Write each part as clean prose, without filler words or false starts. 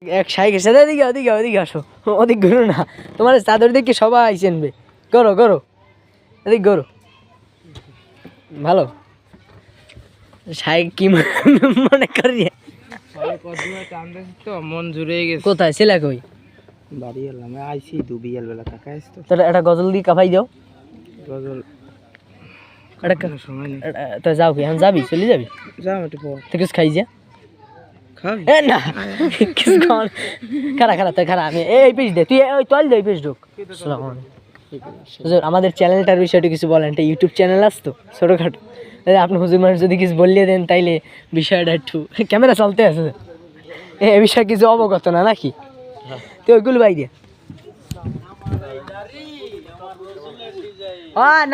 এক সাইকের সাথে ওদিকে ওদিকে ওদিকে আসো, ওদিক ঘুরো না, তোমার চাদর দেখে সবাই চিনবে। করো করো, এদিক করো। ভালো সাইক কি মনে করি তো মন জুড়ে গেছে। কোথায় ছেলে কই? বাড়ি এলাম, আইসি দু বিয়াল বেলা টাকা আসতো। তোর একটা গজল দিয়ে কাপাই দাও। গজল একটা সময় নেই। তো যাও কি এখন যাবি, চলে যাবি? যাও একটু পর তো কিছু খাই যা। খাবি? এ না কিছু খাওয়া, খারা খারা তুই খারা, আমি এই পিস দে, তুই ওই তোল দে, এই পিস ঢুক। আসসালামু আলাইকুম। হুজুর আমাদের চ্যানেলটার বিষয়টা কিছু বলেন, এটা ইউটিউব চ্যানেল আসতো ছোটোখাটো, আপনি হুজুর মানুষ যদি কিছু বললিয়ে দেন তাইলে বিষয়টা একটু, ক্যামেরা চলতে আছে এই বিষয়ে কিছু অবগত না নাকি? তুই ওইগুলো বাই দিয়ে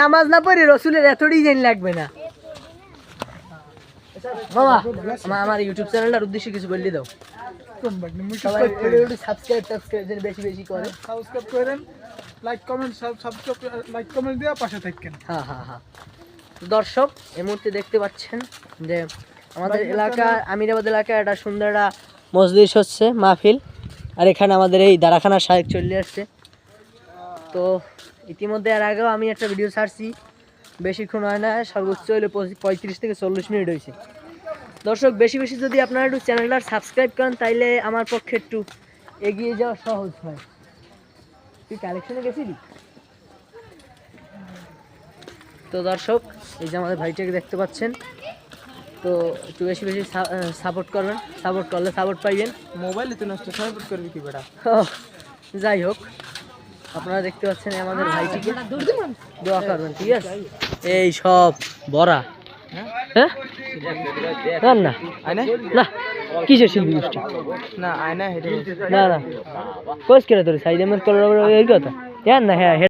নামাজ না পড়ি রসুলের এত ডিজাইন লাগবে না বাবা। আমার ইউটিউব চ্যানেলটার উদ্দেশ্যে কিছু বললি দাও। সাবস্ক্রাইব বেশি বেশি করে, সাবস্ক্রাইব করেন, লাইক কমেন্ট লাইক কমেন্ট দিয়ে পাশে থাকেন। হ্যাঁ হ্যাঁ হ্যাঁ। দর্শক এই মুহূর্তে দেখতে পাচ্ছেন যে আমাদের এলাকা আমিরাবাদ এলাকায় একটা সুন্দর একটা মজলিস হচ্ছে, মাহফিল। আর এখানে আমাদের এই দারাখানা শায়েক চলে আসছে। তো ইতিমধ্যে এর আগেও আমি একটা ভিডিও ছাড়ছি, বেশিক্ষণ হয় না, সর্বোচ্চ হলে 35 থেকে 40 মিনিট হয়েছে। দর্শক বেশি বেশি যদি আপনারা একটু চ্যানেলটা সাবস্ক্রাইব করেন তাইলে আমার পক্ষে একটু এগিয়ে যাওয়া সহজ হয়। তুই কালেকশনে গেছিলি? তো দর্শক এই যে আমাদের ভাইটাকে দেখতে পাচ্ছেন, তো একটু বেশি বেশি সাপোর্ট করবেন, সাপোর্ট করলে সাপোর্ট পাইবেন। মোবাইলে তো নষ্ট, সাপোর্ট করবি কি বেটা? যাই হোক, আপনারা দেখতে পাচ্ছেন আমাদের ভাইটিকে দোয়া করবেন, ঠিক আছে? এই সব বড়া হ্যাঁ না না কিসের শিল্পী গোষ্ঠী না আয়না হেঁটে না না কোচ কেটে তোর সাইড এম এর করার এই কথা, হ্যাঁ না হ্যাঁ।